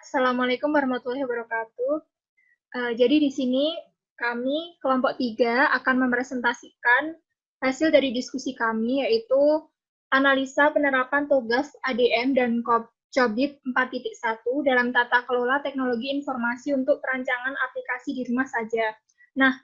Assalamualaikum warahmatullahi wabarakatuh. Jadi di sini kami kelompok 3 akan mempresentasikan hasil dari diskusi kami, yaitu analisa penerapan tugas ADM dan COBIT 4.1 dalam tata kelola teknologi informasi untuk perancangan aplikasi di rumah saja. Nah,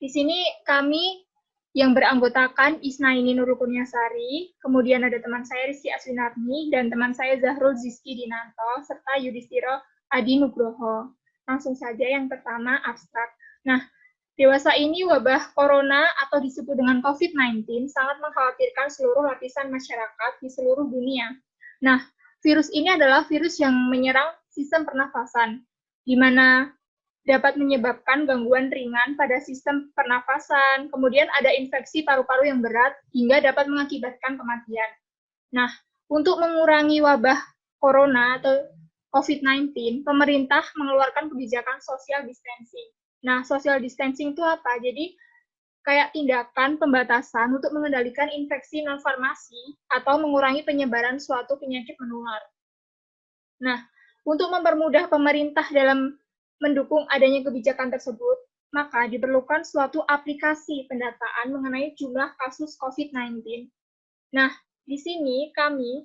di sini kami yang beranggotakan Isnaini Nurul Kurniasari, kemudian ada teman saya Rizky Aswinarni, dan teman saya Zahrul Zizki Dinanto, serta Yudhistiro Adi Nugroho. Langsung saja yang pertama, abstrak. Nah, dewasa ini wabah corona atau disebut dengan COVID-19 sangat mengkhawatirkan seluruh lapisan masyarakat di seluruh dunia. Nah, virus ini adalah virus yang menyerang sistem pernafasan, di mana dapat menyebabkan gangguan ringan pada sistem pernafasan, kemudian ada infeksi paru-paru yang berat, hingga dapat mengakibatkan kematian. Nah, untuk mengurangi wabah corona atau COVID-19, pemerintah mengeluarkan kebijakan social distancing. Nah, social distancing itu apa? Jadi, kayak tindakan pembatasan untuk mengendalikan infeksi non-farmasi atau mengurangi penyebaran suatu penyakit menular. Nah, untuk mempermudah pemerintah dalam mendukung adanya kebijakan tersebut, maka diperlukan suatu aplikasi pendataan mengenai jumlah kasus COVID-19. Nah, di sini kami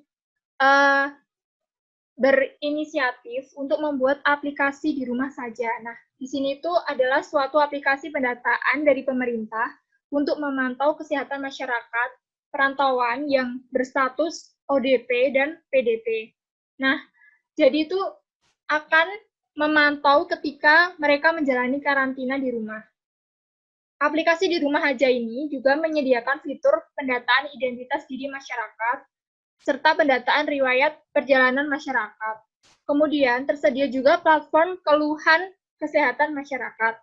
berinisiatif untuk membuat aplikasi di rumah saja. Nah, di sini itu adalah suatu aplikasi pendataan dari pemerintah untuk memantau kesehatan masyarakat perantauan yang berstatus ODP dan PDP. Nah, jadi itu akan memantau ketika mereka menjalani karantina di rumah. Aplikasi di rumah aja ini juga menyediakan fitur pendataan identitas diri masyarakat, serta pendataan riwayat perjalanan masyarakat. Kemudian tersedia juga platform keluhan kesehatan masyarakat.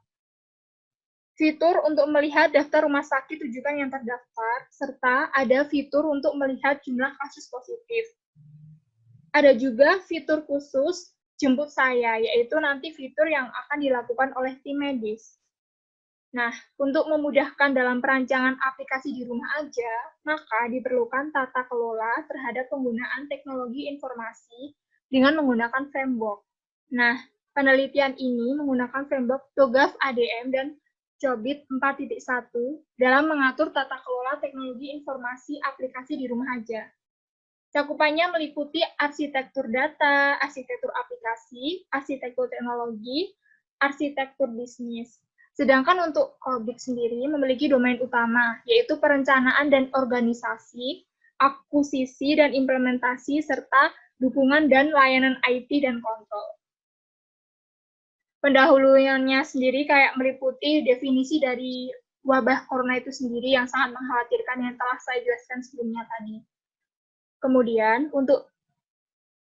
Fitur untuk melihat daftar rumah sakit rujukan yang terdaftar, serta ada fitur untuk melihat jumlah kasus positif. Ada juga fitur khusus jemput saya, yaitu nanti fitur yang akan dilakukan oleh tim medis. Nah, untuk memudahkan dalam perancangan aplikasi di rumah aja, maka diperlukan tata kelola terhadap penggunaan teknologi informasi dengan menggunakan framework. Nah, penelitian ini menggunakan framework TOGAF ADM dan COBIT 4.1 dalam mengatur tata kelola teknologi informasi aplikasi di rumah aja. Cakupannya meliputi arsitektur data, arsitektur aplikasi, arsitektur teknologi, arsitektur bisnis. Sedangkan untuk COBIT sendiri memiliki domain utama, yaitu perencanaan dan organisasi, akuisisi dan implementasi, serta dukungan dan layanan IT dan kontrol. Pendahuluannya sendiri kayak meliputi definisi dari wabah corona itu sendiri yang sangat mengkhawatirkan yang telah saya jelaskan sebelumnya tadi. Kemudian, untuk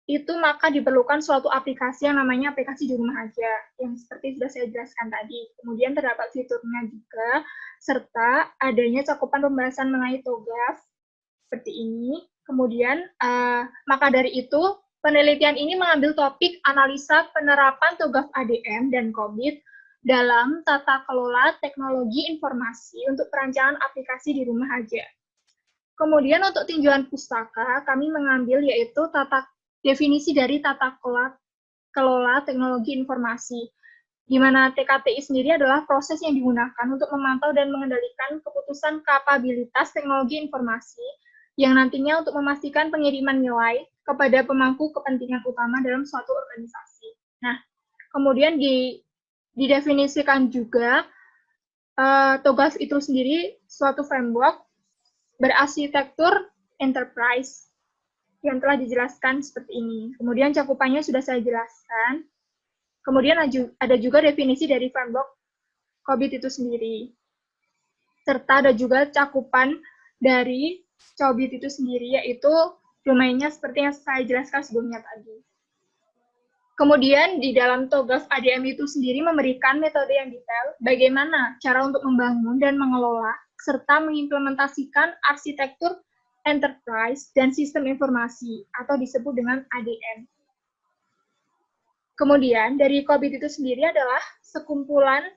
itu maka diperlukan suatu aplikasi yang namanya aplikasi di rumah aja, yang seperti sudah saya jelaskan tadi. Kemudian terdapat fiturnya juga, serta adanya cakupan pembahasan mengenai TOGAF, seperti ini. Kemudian, maka dari itu, penelitian ini mengambil topik analisa penerapan TOGAF ADM dan COBIT dalam tata kelola teknologi informasi untuk perancangan aplikasi di rumah aja. Kemudian untuk tinjauan pustaka, kami mengambil yaitu definisi dari tata kelola teknologi informasi, di mana TKTI sendiri adalah proses yang digunakan untuk memantau dan mengendalikan keputusan kapabilitas teknologi informasi yang nantinya untuk memastikan pengiriman nilai kepada pemangku kepentingan utama dalam suatu organisasi. Nah, kemudian didefinisikan juga TOGAF itu sendiri suatu framework berarsitektur enterprise yang telah dijelaskan seperti ini. Kemudian cakupannya sudah saya jelaskan. Kemudian ada juga definisi dari framework COBIT itu sendiri. Serta ada juga cakupan dari COBIT itu sendiri, yaitu domainnya seperti yang saya jelaskan sebelumnya tadi. Kemudian di dalam TOGAF ADM itu sendiri memberikan metode yang detail bagaimana cara untuk membangun dan mengelola serta mengimplementasikan arsitektur enterprise dan sistem informasi atau disebut dengan ADM. Kemudian dari COBIT itu sendiri adalah sekumpulan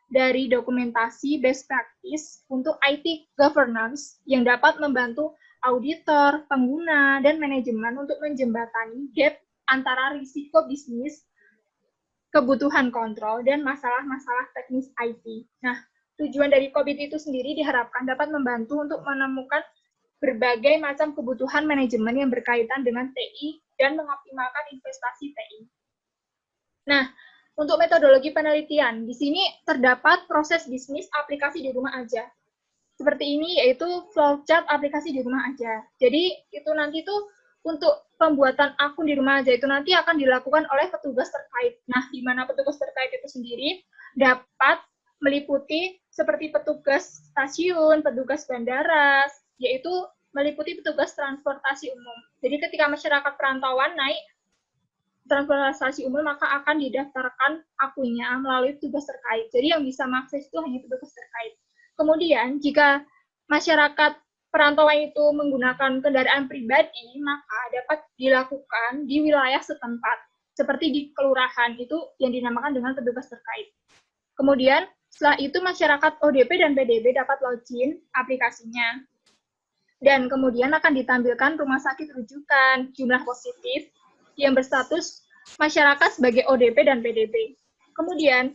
dari dokumentasi best practice untuk IT governance yang dapat membantu auditor, pengguna, dan manajemen untuk menjembatani gap antara risiko bisnis, kebutuhan kontrol, dan masalah-masalah teknis IT. Nah, tujuan dari COVID itu sendiri diharapkan dapat membantu untuk menemukan berbagai macam kebutuhan manajemen yang berkaitan dengan TI dan mengoptimalkan investasi TI. Nah, untuk metodologi penelitian, di sini terdapat proses bisnis aplikasi di rumah aja. Seperti ini, yaitu flowchart aplikasi di rumah aja. Jadi, itu nanti tuh untuk pembuatan akun di rumah aja itu nanti akan dilakukan oleh petugas terkait. Nah, di mana petugas terkait itu sendiri dapat meliputi seperti petugas stasiun, petugas bandara, yaitu meliputi petugas transportasi umum. Jadi, ketika masyarakat perantauan naik transportasi umum, maka akan didaftarkan akunnya melalui petugas terkait. Jadi, yang bisa mengakses itu hanya petugas terkait. Kemudian, jika masyarakat perantauan itu menggunakan kendaraan pribadi, maka dapat dilakukan di wilayah setempat, seperti di kelurahan, itu yang dinamakan dengan petugas terkait. Kemudian, setelah itu masyarakat ODP dan PDB dapat login aplikasinya. Dan kemudian akan ditampilkan rumah sakit rujukan, jumlah positif, yang berstatus masyarakat sebagai ODP dan PDB. Kemudian,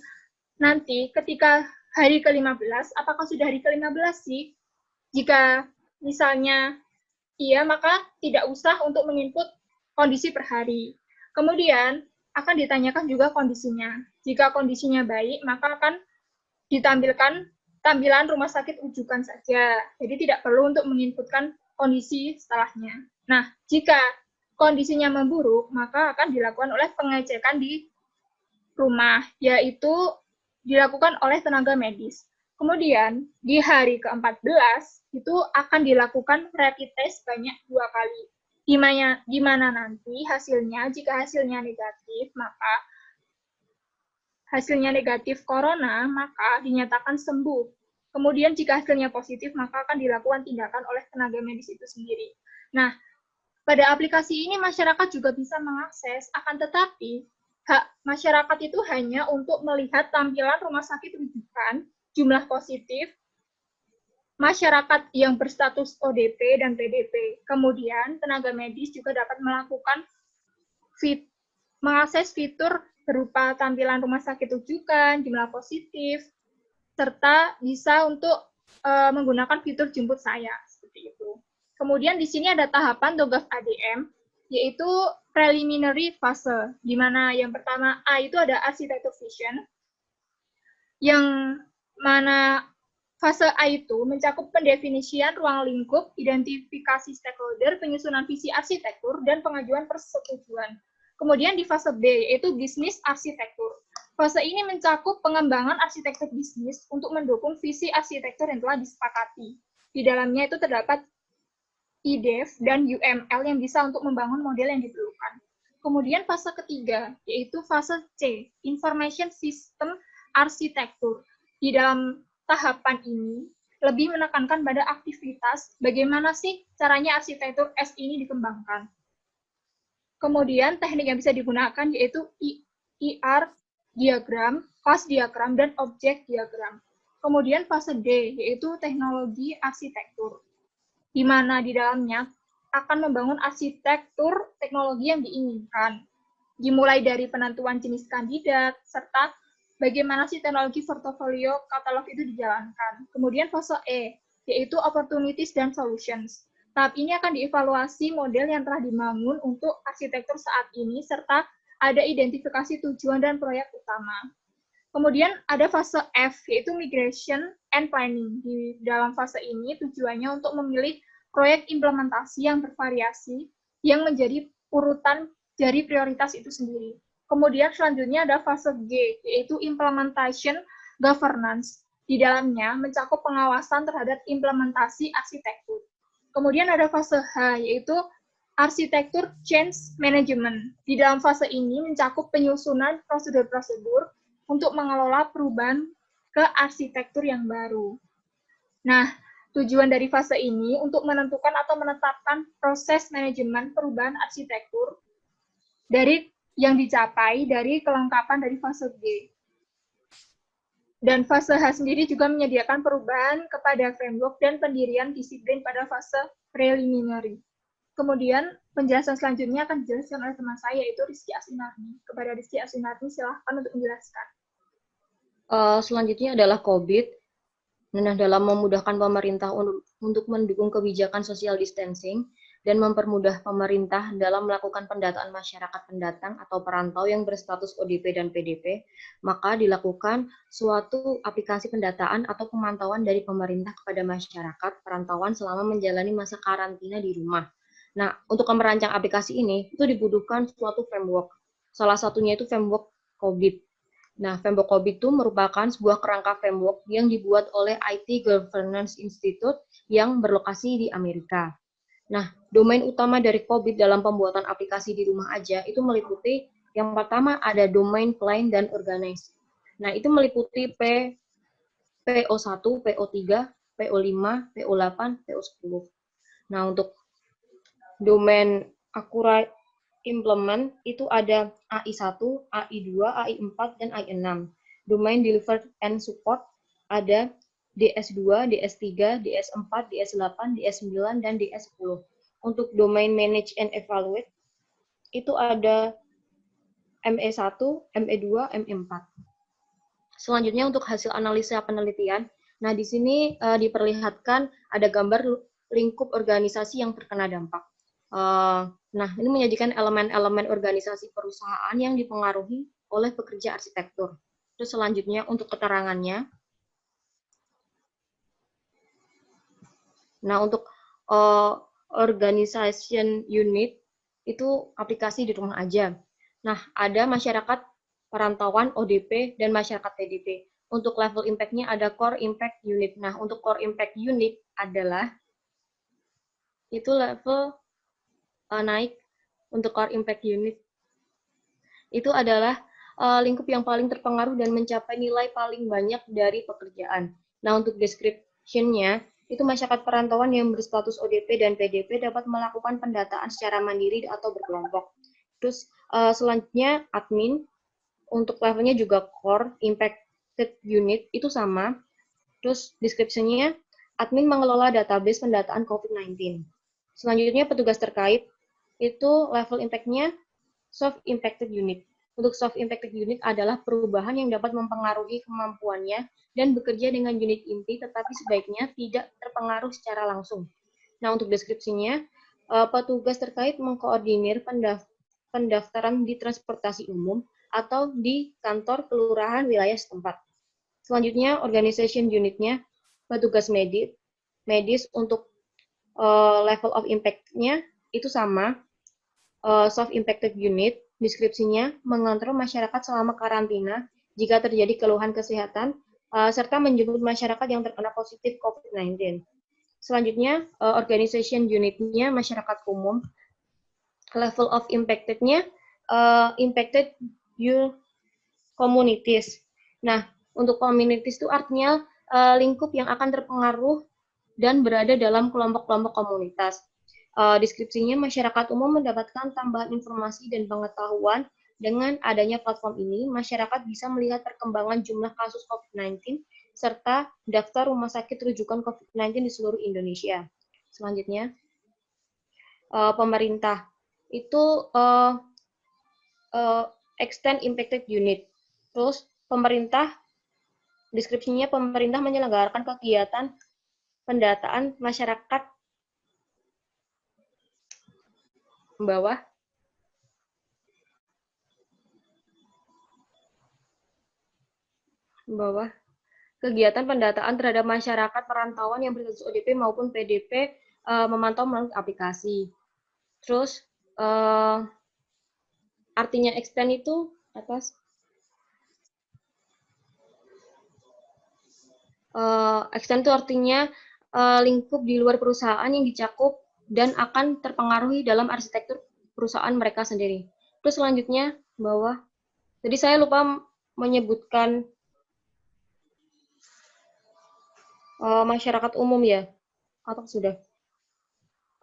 nanti ketika hari ke-15, apakah sudah hari ke-15 sih? Jika misalnya iya, maka tidak usah untuk menginput kondisi per hari. Kemudian akan ditanyakan juga kondisinya. Jika kondisinya baik, maka akan ditampilkan tampilan rumah sakit rujukan saja. Jadi tidak perlu untuk menginputkan kondisi setelahnya. Nah, jika kondisinya memburuk, maka akan dilakukan oleh pengecekan di rumah, yaitu dilakukan oleh tenaga medis. Kemudian, di hari ke-14, itu akan dilakukan rapid test banyak 2 kali. Di mana nanti hasilnya, jika hasilnya negatif, maka hasilnya negatif corona, maka dinyatakan sembuh. Kemudian, jika hasilnya positif, maka akan dilakukan tindakan oleh tenaga medis itu sendiri. Nah, pada aplikasi ini masyarakat juga bisa mengakses, akan tetapi hak masyarakat itu hanya untuk melihat tampilan rumah sakit rujukan, jumlah positif, masyarakat yang berstatus ODP dan PDP. Kemudian, tenaga medis juga dapat melakukan mengakses fitur berupa tampilan rumah sakit rujukan, jumlah positif, serta bisa untuk menggunakan fitur jemput saya, seperti itu. Kemudian di sini ada tahapan TOGAF ADM, yaitu preliminary fase, di mana yang pertama A itu ada architecture vision, yang mana fase A itu mencakup pendefinisian ruang lingkup, identifikasi stakeholder, penyusunan visi arsitektur, dan pengajuan persetujuan. Kemudian di fase B, yaitu bisnis arsitektur. Fase ini mencakup pengembangan arsitektur bisnis untuk mendukung visi arsitektur yang telah disepakati. Di dalamnya itu terdapat IDEF dan UML yang bisa untuk membangun model yang diperlukan. Kemudian fase ketiga, yaitu fase C, Information System Arsitektur. Di dalam tahapan ini, lebih menekankan pada aktivitas bagaimana sih caranya arsitektur S ini dikembangkan. Kemudian teknik yang bisa digunakan yaitu IR diagram, class diagram, dan objek diagram. Kemudian fase D, yaitu teknologi arsitektur, di mana di dalamnya akan membangun arsitektur teknologi yang diinginkan, dimulai dari penentuan jenis kandidat, serta bagaimana sih teknologi portofolio katalog itu dijalankan. Kemudian fase E, yaitu opportunities dan solutions. Tahap ini akan dievaluasi model yang telah dibangun untuk arsitektur saat ini, serta ada identifikasi tujuan dan proyek utama. Kemudian ada fase F, yaitu migration and planning. Di dalam fase ini tujuannya untuk memilih proyek implementasi yang bervariasi, yang menjadi urutan dari prioritas itu sendiri. Kemudian selanjutnya ada fase G, yaitu implementation governance. Di dalamnya mencakup pengawasan terhadap implementasi arsitektur. Kemudian ada fase H, yaitu arsitektur change management. Di dalam fase ini mencakup penyusunan prosedur-prosedur untuk mengelola perubahan ke arsitektur yang baru. Nah, tujuan dari fase ini untuk menentukan atau menetapkan proses manajemen perubahan arsitektur dari yang dicapai dari kelengkapan dari fase G. Dan fase H sendiri juga menyediakan perubahan kepada framework dan pendirian disiplin pada fase preliminary. Kemudian penjelasan selanjutnya akan dijelaskan oleh teman saya, yaitu Rizky Asinarni. Kepada Rizky Asinarni, silahkan untuk menjelaskan. Selanjutnya adalah COVID. Nah, dalam memudahkan pemerintah untuk mendukung kebijakan social distancing dan mempermudah pemerintah dalam melakukan pendataan masyarakat pendatang atau perantau yang berstatus ODP dan PDP, maka dilakukan suatu aplikasi pendataan atau pemantauan dari pemerintah kepada masyarakat perantauan selama menjalani masa karantina di rumah. Nah, untuk merancang aplikasi ini, itu dibutuhkan suatu framework. Salah satunya itu framework COVID. Nah, framework COVID itu merupakan sebuah kerangka framework yang dibuat oleh IT Governance Institute yang berlokasi di Amerika. Nah, domain utama dari COVID dalam pembuatan aplikasi di rumah aja itu meliputi yang pertama ada domain, plan, dan organize. Nah, itu meliputi PO1, PO3, PO5, PO8, PO10. Nah, untuk domain accurate implement itu ada AI1, AI2, AI4, dan AI6. Domain delivered and support ada DS2, DS3, DS4, DS8, DS9, dan DS10. Untuk domain manage and evaluate itu ada ME1, ME2, ME4. Selanjutnya untuk hasil analisa penelitian, nah di sini diperlihatkan ada gambar lingkup organisasi yang terkena dampak. Nah, ini menyajikan elemen-elemen organisasi perusahaan yang dipengaruhi oleh pekerja arsitektur. Terus selanjutnya untuk keterangannya. Nah, untuk organization unit itu aplikasi di rumah aja. Nah, ada masyarakat perantauan ODP dan masyarakat PDP. Untuk level impact-nya ada core impact unit. Nah, untuk core impact unit adalah itu level naik untuk core impact unit. Itu adalah lingkup yang paling terpengaruh dan mencapai nilai paling banyak dari pekerjaan. Nah, untuk description-nya, itu masyarakat perantauan yang berstatus ODP dan PDP dapat melakukan pendataan secara mandiri atau berkelompok. Terus selanjutnya admin, untuk levelnya juga core, impacted unit, itu sama. Terus description-nya, admin mengelola database pendataan COVID-19. Selanjutnya petugas terkait, itu level impact-nya soft impacted unit. Untuk soft impacted unit adalah perubahan yang dapat mempengaruhi kemampuannya dan bekerja dengan unit inti, tetapi sebaiknya tidak terpengaruh secara langsung. Nah, untuk deskripsinya, petugas terkait mengkoordinir pendaftaran di transportasi umum atau di kantor kelurahan wilayah setempat. Selanjutnya, organization unit-nya, petugas medis untuk level of impact-nya itu sama, soft impacted unit, deskripsinya mengontrol masyarakat selama karantina jika terjadi keluhan kesehatan, serta menjemput masyarakat yang terkena positif COVID-19. Selanjutnya, organization unit-nya masyarakat umum, level of impacted-nya impacted communities. Nah, untuk communities itu artinya lingkup yang akan terpengaruh dan berada dalam kelompok-kelompok komunitas. Deskripsinya, masyarakat umum mendapatkan tambahan informasi dan pengetahuan. Dengan adanya platform ini, masyarakat bisa melihat perkembangan jumlah kasus COVID-19 serta daftar rumah sakit rujukan COVID-19 di seluruh Indonesia. Selanjutnya, pemerintah itu extend impacted unit. Terus pemerintah, deskripsinya pemerintah menyelenggarakan kegiatan pendataan masyarakat bawah kegiatan pendataan terhadap masyarakat perantauan yang berstatus ODP maupun PDP memantau melalui aplikasi. Terus artinya extend itu atas extend itu artinya lingkup di luar perusahaan yang dicakup dan akan terpengaruhi dalam arsitektur perusahaan mereka sendiri. Terus selanjutnya bawah. Jadi saya lupa menyebutkan masyarakat umum ya, atau sudah?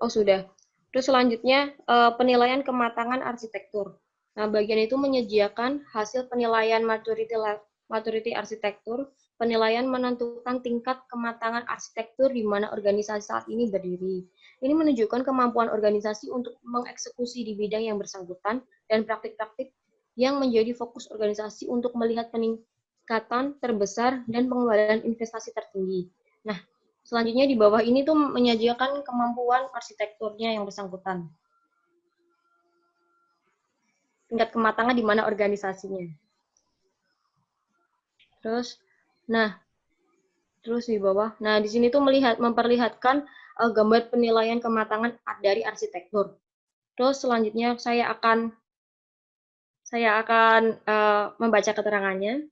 Oh sudah. Terus selanjutnya penilaian kematangan arsitektur. Nah, bagian itu menyediakan hasil penilaian maturity arsitektur Penilaian menentukan tingkat kematangan arsitektur di mana organisasi saat ini berdiri. Ini menunjukkan kemampuan organisasi untuk mengeksekusi di bidang yang bersangkutan dan praktik-praktik yang menjadi fokus organisasi untuk melihat peningkatan terbesar dan pengembalian investasi tertinggi. Nah, selanjutnya di bawah ini tuh menyajikan kemampuan arsitekturnya yang bersangkutan. Tingkat kematangan di mana organisasinya. Terus di bawah. Nah, di sini tuh memperlihatkan gambar penilaian kematangan dari arsitektur. Terus selanjutnya saya akan membaca keterangannya.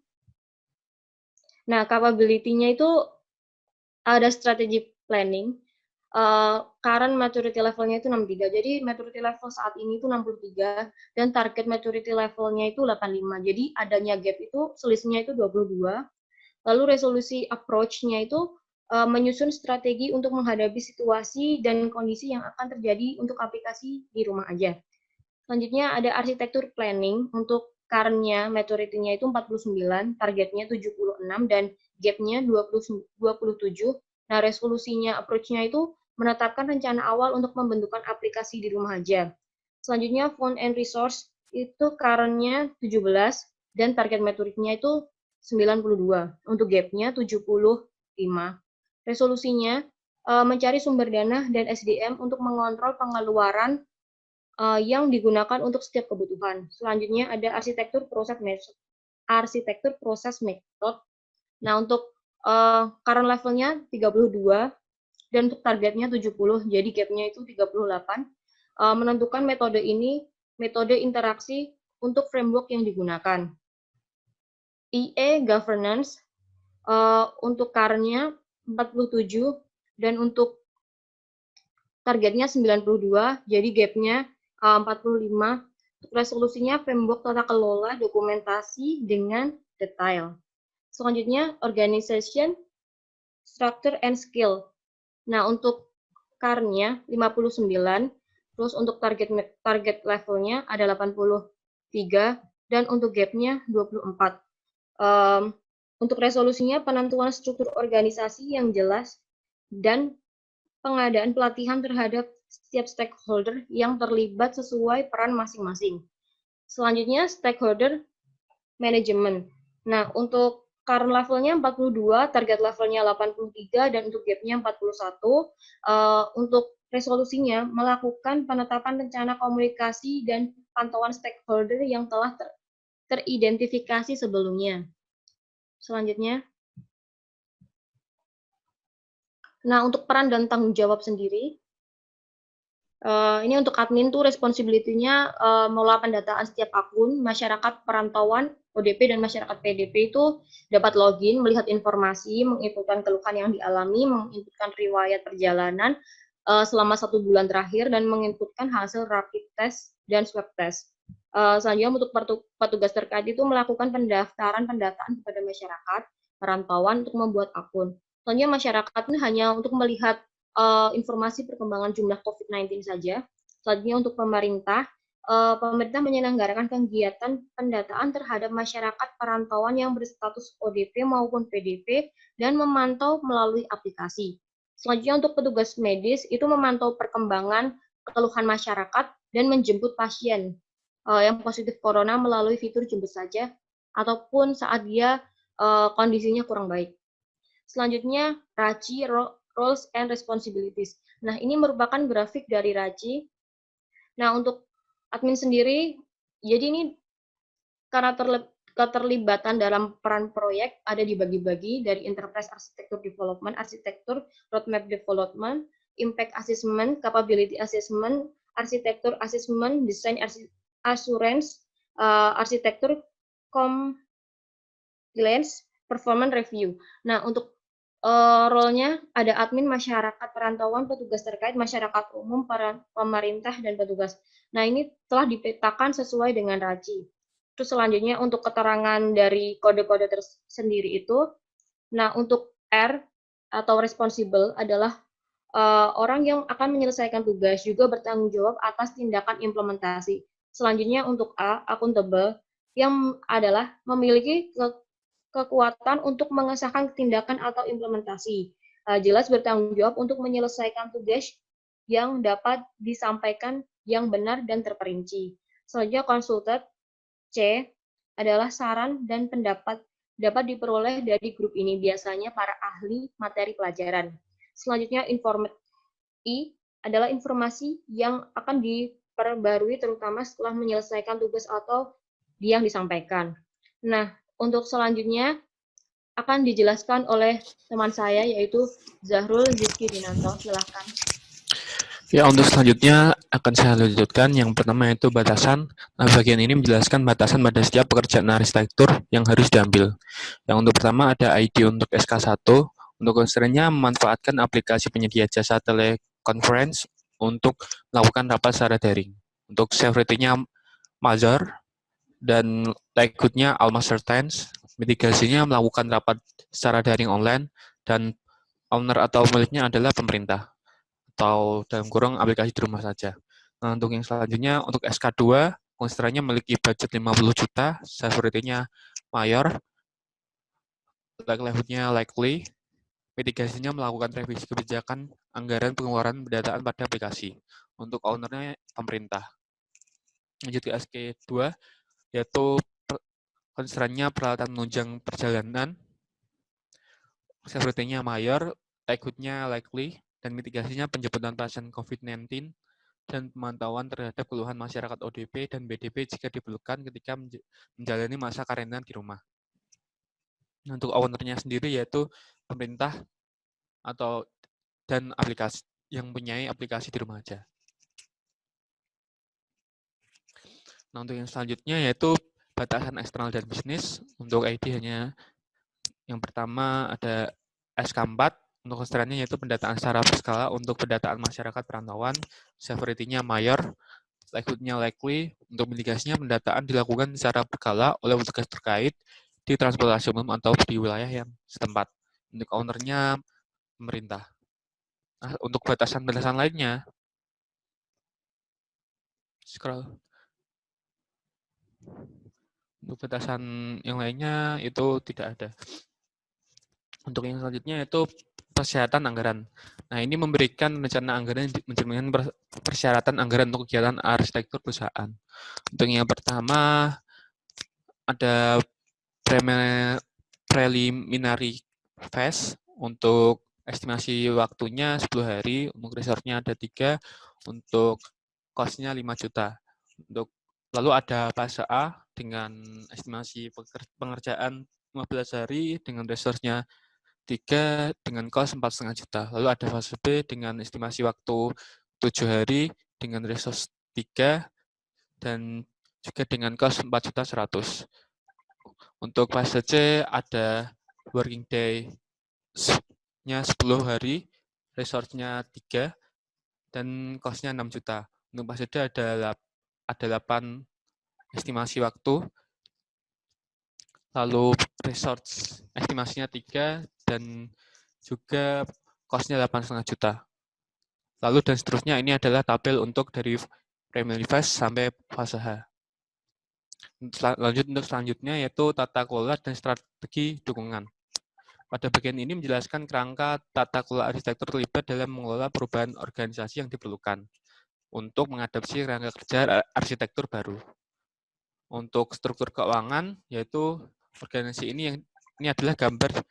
Nah, capability-nya itu ada strategic planning. Current maturity level-nya itu 63. Jadi maturity level saat ini itu 63 dan target maturity level-nya itu 85. Jadi adanya gap itu selisihnya itu 22. Lalu resolusi approach-nya itu menyusun strategi untuk menghadapi situasi dan kondisi yang akan terjadi untuk aplikasi di rumah aja. Selanjutnya ada arsitektur planning. Untuk current-nya, maturity-nya itu 49, targetnya 76, dan gap-nya 27. Nah, resolusinya, approach-nya itu menetapkan rencana awal untuk pembentukan aplikasi di rumah aja. Selanjutnya, fund and resource itu current-nya 17, dan target maturity-nya itu 92. Untuk gap-nya 75. Resolusinya mencari sumber dana dan SDM untuk mengontrol pengeluaran yang digunakan untuk setiap kebutuhan. Selanjutnya ada arsitektur proses method. Nah, untuk current levelnya 32 dan untuk targetnya 70, jadi gapnya itu 38. Menentukan metode ini, metode interaksi untuk framework yang digunakan. EA governance untuk current-nya 47 dan untuk targetnya 92, jadi gap-nya 45. Untuk resolusinya framework tata kelola dokumentasi dengan detail. Selanjutnya organization, structure and skill. Nah, untuk current-nya 59, terus untuk target levelnya ada 83 dan untuk gap-nya 24. Untuk resolusinya penentuan struktur organisasi yang jelas dan pengadaan pelatihan terhadap setiap stakeholder yang terlibat sesuai peran masing-masing. Selanjutnya, stakeholder management. Nah, untuk current levelnya 42, target levelnya 83, dan untuk gap-nya 41. Untuk resolusinya, melakukan penetapan rencana komunikasi dan pantauan stakeholder yang telah teridentifikasi sebelumnya. Selanjutnya, nah, untuk peran dan tanggung jawab sendiri, ini untuk admin tuh responsibility-nya mengelola pendataan setiap akun, masyarakat perantauan, ODP, dan masyarakat PDP itu dapat login, melihat informasi, menginputkan keluhan yang dialami, menginputkan riwayat perjalanan selama 1 bulan terakhir, dan menginputkan hasil rapid test dan swab test. Selanjutnya untuk petugas terkait itu melakukan pendataan kepada masyarakat perantauan untuk membuat akun. Selanjutnya masyarakat ini hanya untuk melihat informasi perkembangan jumlah COVID-19 saja. Selanjutnya untuk pemerintah, pemerintah menyelenggarakan kegiatan pendataan terhadap masyarakat perantauan yang berstatus ODP maupun PDP dan memantau melalui aplikasi. Selanjutnya untuk petugas medis itu memantau perkembangan keluhan masyarakat dan menjemput pasien yang positif corona melalui fitur jemput saja ataupun saat dia kondisinya kurang baik. Selanjutnya, RACI, Roles and Responsibilities. Nah, ini merupakan grafik dari RACI. Nah, untuk admin sendiri, jadi ini karena keterlibatan dalam peran proyek ada dibagi-bagi dari Enterprise Architecture Development, Arsitektur, Roadmap Development, Impact Assessment, Capability Assessment, Arsitektur Assessment, Design Assurance, Arsitektur Compliance, Performance Review. Nah, untuk role-nya ada admin, masyarakat perantauan, petugas terkait, masyarakat umum, pemerintah, dan petugas. Nah, ini telah dipetakan sesuai dengan RACI. Terus selanjutnya untuk keterangan dari kode-kode tersendiri itu, nah untuk R atau responsible adalah orang yang akan menyelesaikan tugas, juga bertanggung jawab atas tindakan implementasi. Selanjutnya untuk A, accountable, yang adalah memiliki kekuatan untuk mengesahkan tindakan atau implementasi. Jelas bertanggung jawab untuk menyelesaikan tugas yang dapat disampaikan yang benar dan terperinci. Selanjutnya konsultan C adalah saran dan pendapat dapat diperoleh dari grup ini, biasanya para ahli materi pelajaran. Selanjutnya I adalah informasi yang akan diperbarui terutama setelah menyelesaikan tugas atau yang disampaikan. Nah, untuk selanjutnya akan dijelaskan oleh teman saya yaitu Zahrul Rizky Dinanto. Silahkan. Ya, untuk selanjutnya akan saya lanjutkan. Yang pertama yaitu batasan. Nah, bagian ini menjelaskan batasan pada setiap pekerjaan arsitektur yang harus diambil. Yang untuk pertama ada ID untuk SK1. Untuk konstrennya memanfaatkan aplikasi penyedia jasa teleconference untuk melakukan rapat secara daring. Untuk severity-nya Mazar dan likelihood-nya Almasertens. Mitigasinya melakukan rapat secara daring online dan owner atau miliknya adalah pemerintah atau dalam kurung aplikasi di rumah saja. Nah, untuk yang selanjutnya, untuk SK2, konstrennya memiliki budget 50 juta, severity-nya mayor, likelihood-nya likely, mitigasinya melakukan revisi kebijakan anggaran pengeluaran pendataan pada aplikasi. Untuk owner-nya pemerintah. Lanjut ke SK2, yaitu konstrennya peralatan menunjang perjalanan, severity-nya mayor, likelihood-nya likely, dan mitigasinya penjemputan pasien COVID-19 dan pemantauan terhadap keluhan masyarakat ODP dan BDP jika diperlukan ketika menjalani masa karantina di rumah. Untuk owner-nya sendiri yaitu pemerintah atau dan aplikasi yang mempunyai aplikasi di rumah aja. Nah, untuk yang selanjutnya yaitu batasan eksternal dan bisnis. Untuk ID hanya yang pertama ada SK4. Untuk konstrennya yaitu pendataan secara berskala untuk pendataan masyarakat perantauan, severity-nya mayor, likelihood-nya likely. Untuk mitigasinya pendataan dilakukan secara berkala oleh petugas terkait di transportasi umum atau di wilayah yang setempat. Untuk owner-nya pemerintah. Nah, untuk batasan-batasan lainnya, scroll. Untuk batasan yang lainnya itu tidak ada. Untuk yang selanjutnya itu persyaratan anggaran. Nah, ini memberikan rencana anggaran mencerminkan persyaratan anggaran untuk kegiatan arsitektur perusahaan. Untuk yang pertama ada preliminary phase untuk estimasi waktunya 10 hari, untuk resource-nya ada 3, untuk cost-nya 5 juta. Lalu ada fase A dengan estimasi pengerjaan 15 hari dengan resource-nya 3 dengan cost 4,5 juta. Lalu ada fase B dengan estimasi waktu 7 hari dengan resource 3 dan juga dengan cost 4.100.000. Untuk fase C ada working day-nya 10 hari, resource-nya 3 dan cost-nya 6 juta. Untuk fase D ada 8 estimasi waktu, lalu resource estimasinya 3 dan juga cost-nya 8,5 juta. Lalu dan seterusnya, ini adalah tabel untuk dari primary phase sampai fase H. Lanjut untuk selanjutnya yaitu tata kelola dan strategi dukungan. Pada bagian ini menjelaskan kerangka tata kelola arsitektur terlibat dalam mengelola perubahan organisasi yang diperlukan untuk mengadopsi kerangka kerja arsitektur baru. Untuk struktur keuangan, yaitu organisasi ini adalah gambar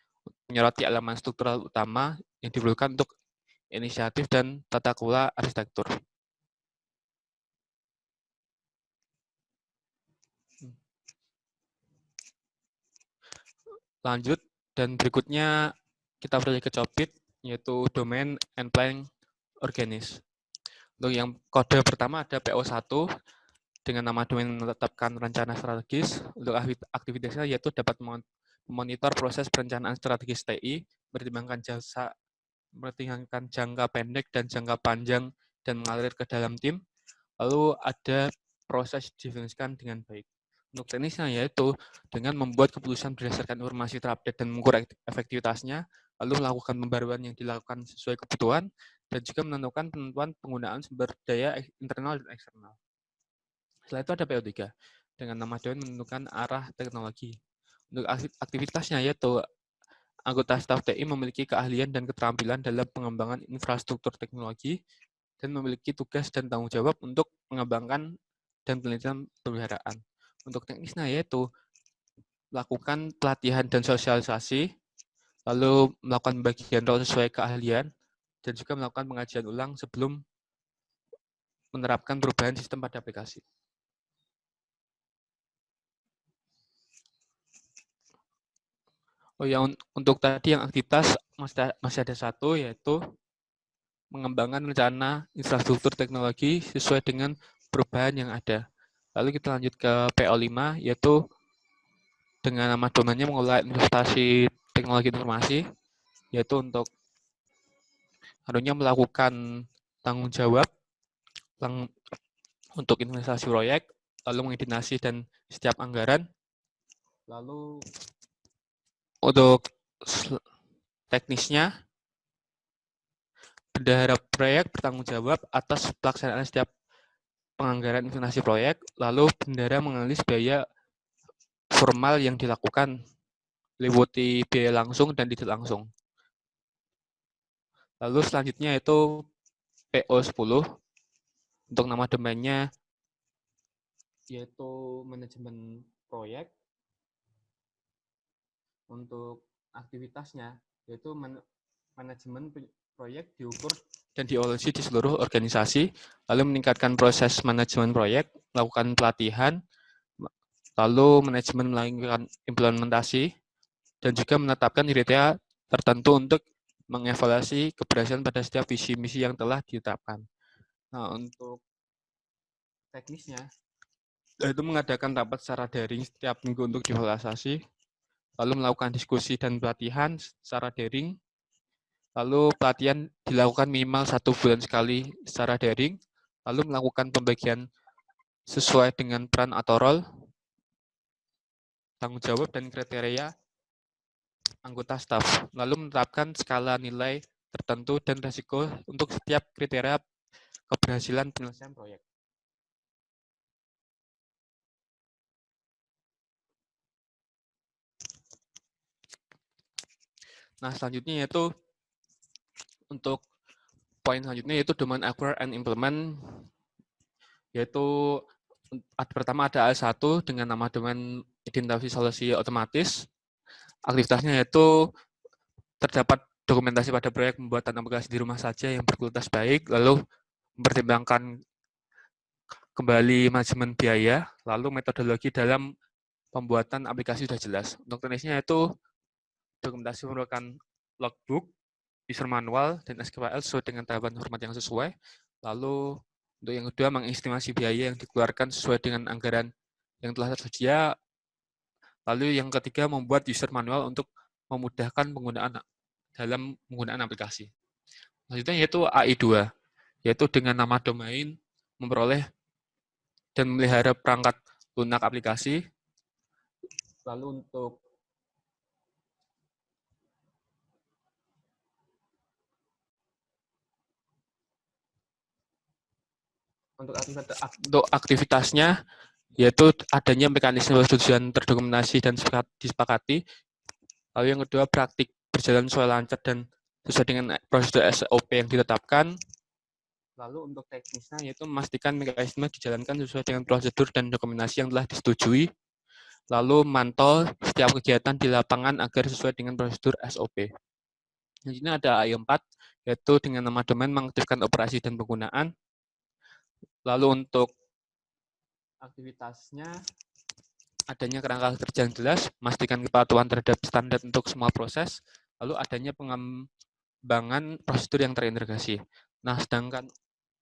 menyoroti elemen struktural utama yang diperlukan untuk inisiatif dan tata kelola arsitektur. Lanjut, dan berikutnya kita beralih ke Copit, yaitu Domain and Planning Organis. Untuk yang kode pertama ada PO1, dengan nama domain menetapkan rencana strategis. Untuk aktivitasnya yaitu dapat memonitor proses perencanaan strategis TI, mempertimbangkan jangka pendek dan jangka panjang, dan mengalir ke dalam tim. Lalu ada proses didefinisikan dengan baik. Untuk teknisnya yaitu dengan membuat keputusan berdasarkan informasi terupdate dan mengukur efektivitasnya, lalu melakukan pembaruan yang dilakukan sesuai kebutuhan, dan juga menentukan penentuan penggunaan sumber daya internal dan eksternal. Setelah itu ada PO3, dengan nama domain menentukan arah teknologi. Untuk aktivitasnya yaitu anggota staf TI memiliki keahlian dan keterampilan dalam pengembangan infrastruktur teknologi dan memiliki tugas dan tanggung jawab untuk mengembangkan dan penelitian pemeliharaan. Untuk teknisnya yaitu melakukan pelatihan dan sosialisasi, lalu melakukan bagian role sesuai keahlian, dan juga melakukan pengajian ulang sebelum menerapkan perubahan sistem pada aplikasi. Oh ya, untuk tadi yang aktivitas masih ada satu, yaitu mengembangkan rencana infrastruktur teknologi sesuai dengan perubahan yang ada. Lalu kita lanjut ke PO5, yaitu dengan nama domainnya mengelola investasi teknologi informasi, yaitu untuk melakukan tanggung jawab untuk investasi proyek, lalu mengidentifikasi dan setiap anggaran, lalu untuk teknisnya, bendahara proyek bertanggung jawab atas pelaksanaan setiap penganggaran investasi proyek, lalu bendahara menganalisis biaya formal yang dilakukan, meliputi biaya langsung dan tidak langsung. Lalu selanjutnya itu PO10, untuk nama domainnya yaitu manajemen proyek. Untuk aktivitasnya yaitu manajemen proyek diukur dan dievaluasi di seluruh organisasi, lalu meningkatkan proses manajemen proyek, melakukan pelatihan, lalu manajemen melakukan implementasi, dan juga menetapkan kriteria tertentu untuk mengevaluasi keberhasilan pada setiap visi misi yang telah ditetapkan. Nah, untuk teknisnya, yaitu mengadakan rapat secara daring setiap minggu untuk dievaluasi, lalu melakukan diskusi dan pelatihan secara daring, lalu pelatihan dilakukan minimal 1 bulan sekali secara daring, lalu melakukan pembagian sesuai dengan peran atau role, tanggung jawab dan kriteria anggota staf, lalu menetapkan skala nilai tertentu dan risiko untuk setiap kriteria keberhasilan penyelesaian proyek. Nah, selanjutnya yaitu untuk poin selanjutnya yaitu domain acquire and implement, yaitu pertama ada A1 dengan nama domain identifikasi solusi otomatis. Aktivitasnya yaitu terdapat dokumentasi pada proyek pembuatan aplikasi di rumah saja yang berkualitas baik, lalu mempertimbangkan kembali manajemen biaya, lalu metodologi dalam pembuatan aplikasi sudah jelas. Untuk teknisnya yaitu dokumentasi merupakan logbook, user manual, dan SQL sesuai dengan tahapan format yang sesuai. Lalu untuk yang kedua, mengestimasi biaya yang dikeluarkan sesuai dengan anggaran yang telah tersedia. Lalu yang ketiga, membuat user manual untuk memudahkan penggunaan dalam penggunaan aplikasi. Selanjutnya yaitu AI2, yaitu dengan nama domain memperoleh dan memelihara perangkat lunak aplikasi. Lalu untuk aktivitasnya yaitu adanya mekanisme persetujuan terdokumentasi dan disepakati. Lalu yang kedua, praktik berjalan sesuai lancar dan sesuai dengan prosedur SOP yang ditetapkan. Lalu untuk teknisnya yaitu memastikan mekanisme dijalankan sesuai dengan prosedur dan dokumentasi yang telah disetujui. Lalu mantau setiap kegiatan di lapangan agar sesuai dengan prosedur SOP. Selanjutnya ada AI4, yaitu dengan nama domain mengaktifkan operasi dan penggunaan. Lalu untuk aktivitasnya adanya kerangka kerja yang jelas, memastikan kepatuhan terhadap standar untuk semua proses, lalu adanya pengembangan prosedur yang terintegrasi. Nah, sedangkan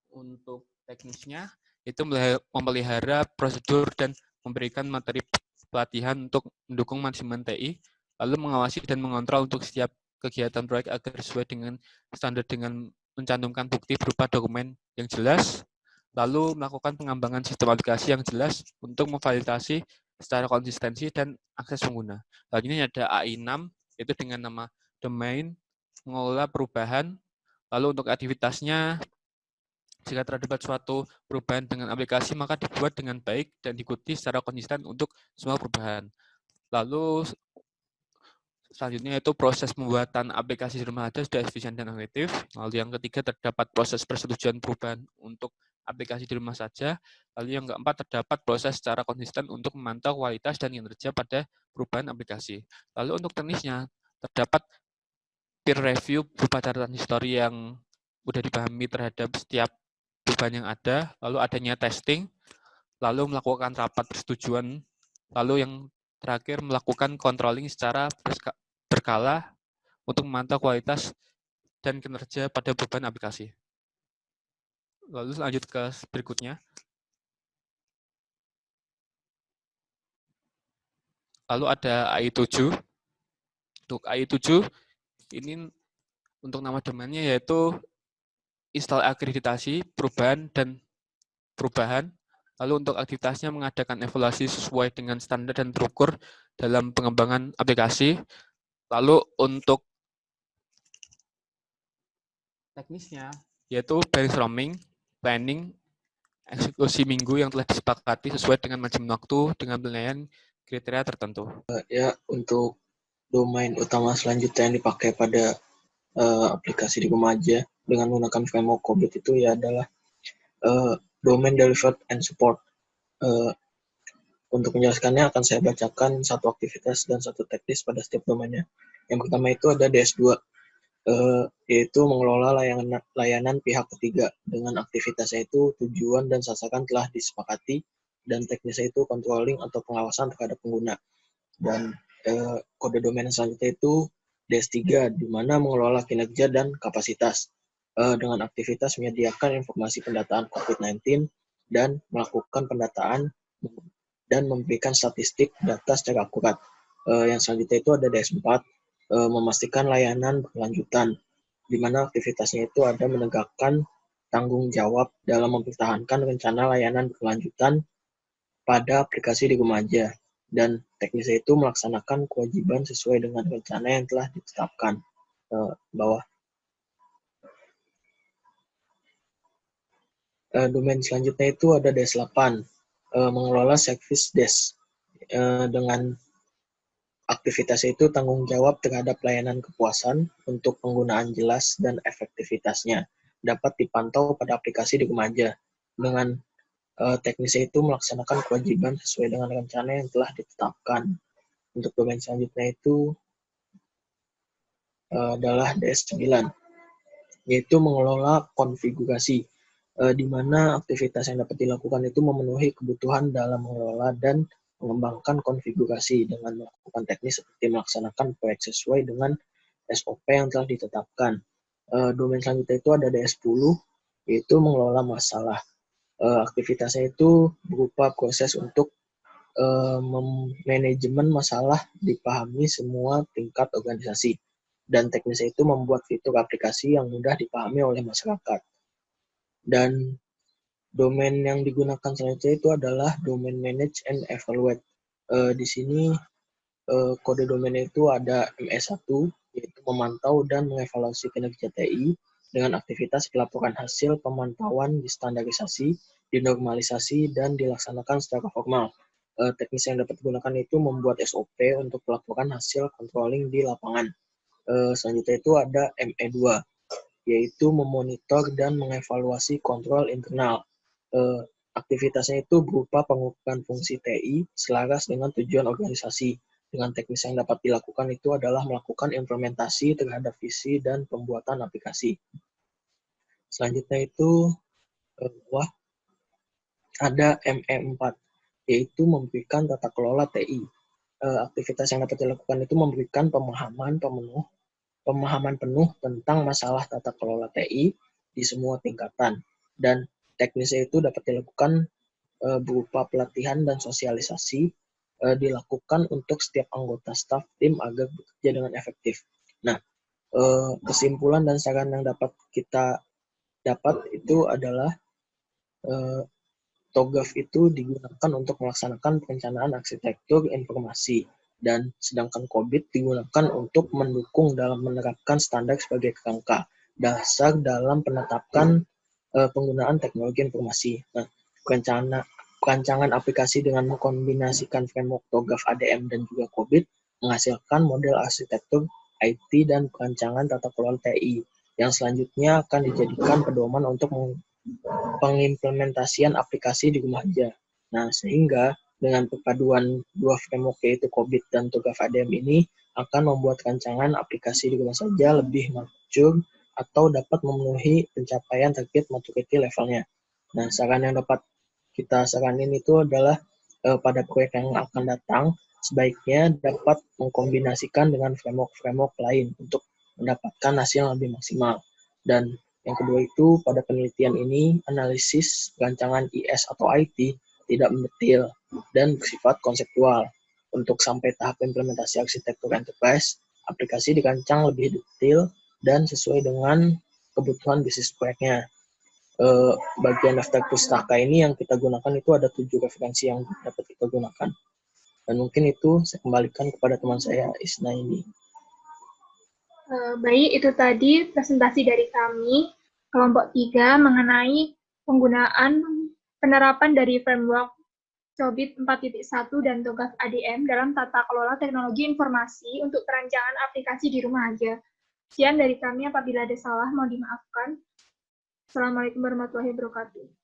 untuk teknisnya itu memelihara prosedur dan memberikan materi pelatihan untuk mendukung manajemen TI, lalu mengawasi dan mengontrol untuk setiap kegiatan proyek agar sesuai dengan standar dengan mencantumkan bukti berupa dokumen yang jelas, lalu melakukan pengembangan sistem aplikasi yang jelas untuk memvalidasi secara konsistensi dan akses pengguna. Selanjutnya ada AI6, yaitu dengan nama domain mengelola perubahan, lalu untuk aktivitasnya jika terdapat suatu perubahan dengan aplikasi, maka dibuat dengan baik dan diikuti secara konsisten untuk semua perubahan. Lalu selanjutnya itu proses pembuatan aplikasi di rumah saja sudah efisien dan efektif. Lalu yang ketiga terdapat proses persetujuan perubahan untuk aplikasi di rumah saja. Lalu yang keempat terdapat proses secara konsisten untuk memantau kualitas dan kinerja pada perubahan aplikasi. Lalu untuk teknisnya terdapat peer review berupa catatan histori yang mudah dipahami terhadap setiap perubahan yang ada. Lalu adanya testing, lalu melakukan rapat persetujuan, lalu yang terakhir melakukan controlling secara berkala untuk memantau kualitas dan kinerja pada beban aplikasi. Lalu lanjut ke berikutnya. Lalu ada AI7. Untuk AI7 ini untuk nama domainnya yaitu install akreditasi, perubahan. Lalu untuk aktivitasnya mengadakan evaluasi sesuai dengan standar dan terukur dalam pengembangan aplikasi. Lalu untuk teknisnya yaitu brainstorming, planning, eksekusi minggu yang telah disepakati sesuai dengan manajemen waktu dengan penilaian kriteria tertentu. Ya, untuk domain utama selanjutnya yang dipakai pada aplikasi di Komaja dengan menggunakan framework COBIT itu ya adalah domain delivered and support. Untuk menjelaskannya akan saya bacakan satu aktivitas dan satu teknis pada setiap domainnya. Yang pertama itu ada DS2, yaitu mengelola layanan pihak ketiga. Dengan aktivitasnya itu tujuan dan sasaran telah disepakati, dan teknisnya itu controlling atau pengawasan terhadap pengguna. Dan kode domain selanjutnya itu DS3, di mana mengelola kinerja dan kapasitas. Dengan aktivitas menyediakan informasi pendataan COVID-19 dan melakukan pendataan dan memberikan statistik data secara akurat. Yang selanjutnya itu ada DS4, memastikan layanan berkelanjutan, di mana aktivitasnya itu ada menegakkan tanggung jawab dalam mempertahankan rencana layanan berkelanjutan pada aplikasi di Komaja, dan teknisnya itu melaksanakan kewajiban sesuai dengan rencana yang telah ditetapkan. Bawah. Domain selanjutnya itu ada DS8, mengelola service desk. Dengan aktivitasnya itu tanggung jawab terhadap layanan kepuasan untuk penggunaan jelas dan efektivitasnya dapat dipantau pada aplikasi di Komaja. Dengan teknisnya itu melaksanakan kewajiban sesuai dengan rencana yang telah ditetapkan. Untuk domain selanjutnya itu adalah DS9, yaitu mengelola konfigurasi, di mana aktivitas yang dapat dilakukan itu memenuhi kebutuhan dalam mengelola dan mengembangkan konfigurasi dengan melakukan teknis seperti melaksanakan proyek sesuai dengan SOP yang telah ditetapkan. Domain selanjutnya itu ada DS10, yaitu mengelola masalah. Aktivitasnya itu berupa proses untuk manajemen masalah dipahami semua tingkat organisasi, dan teknisnya itu membuat fitur aplikasi yang mudah dipahami oleh masyarakat. Dan domain yang digunakan selanjutnya itu adalah domain manage and evaluate. Di sini kode domainnya itu ada ME1, yaitu memantau dan mengevaluasi kinerja TI dengan aktivitas pelaporan hasil pemantauan distandarisasi, dinormalisasi, dan dilaksanakan secara formal. Teknis yang dapat digunakan itu membuat SOP untuk pelaporan hasil controlling di lapangan. Selanjutnya itu ada ME2, yaitu memonitor dan mengevaluasi kontrol internal. Aktivitasnya itu berupa pengukuran fungsi TI selaras dengan tujuan organisasi. Dengan teknis yang dapat dilakukan itu adalah melakukan implementasi terhadap visi dan pembuatan aplikasi. Selanjutnya itu ada ME4, yaitu memberikan tata kelola TI. Aktivitas yang dapat dilakukan itu memberikan pemahaman penuh tentang masalah tata kelola TI di semua tingkatan, dan teknisnya itu dapat dilakukan berupa pelatihan dan sosialisasi dilakukan untuk setiap anggota staf tim agar bekerja dengan efektif. Nah, kesimpulan dan saran yang dapat kita dapat itu adalah TOGAF itu digunakan untuk melaksanakan perencanaan arsitektur informasi, dan sedangkan COBIT digunakan untuk mendukung dalam menerapkan standar sebagai kerangka dasar dalam penetapan penggunaan teknologi informasi. Nah, perancangan aplikasi dengan mengkombinasikan framework TOGAF ADM dan juga COBIT menghasilkan model arsitektur IT dan perancangan tata kelola TI yang selanjutnya akan dijadikan pedoman untuk pengimplementasian aplikasi di rumah aja. Nah, sehingga dengan perpaduan dua framework yaitu COBIT dan TOGAF ADM ini akan membuat rancangan aplikasi di rumah saja lebih mature atau dapat memenuhi pencapaian target maturity levelnya. Nah, saran yang dapat kita saranin itu adalah pada proyek yang akan datang, sebaiknya dapat mengkombinasikan dengan framework-framework lain untuk mendapatkan hasil yang lebih maksimal. Dan yang kedua itu, pada penelitian ini, analisis rancangan IS atau IT tidak mendetil dan bersifat konseptual. Untuk sampai tahap implementasi arsitektur enterprise, aplikasi dirancang lebih detail dan sesuai dengan kebutuhan bisnis proyeknya. Bagian daftar pustaka ini yang kita gunakan itu ada 7 referensi yang dapat kita gunakan. Dan mungkin itu saya kembalikan kepada teman saya, Isna ini. Baik, itu tadi presentasi dari kami, kelompok 3, mengenai penggunaan penerapan dari framework COBIT 4.1 dan TOGAF ADM dalam tata kelola teknologi informasi untuk perancangan aplikasi di rumah aja. Sekian dari kami, apabila ada salah, mohon dimaafkan. Assalamualaikum warahmatullahi wabarakatuh.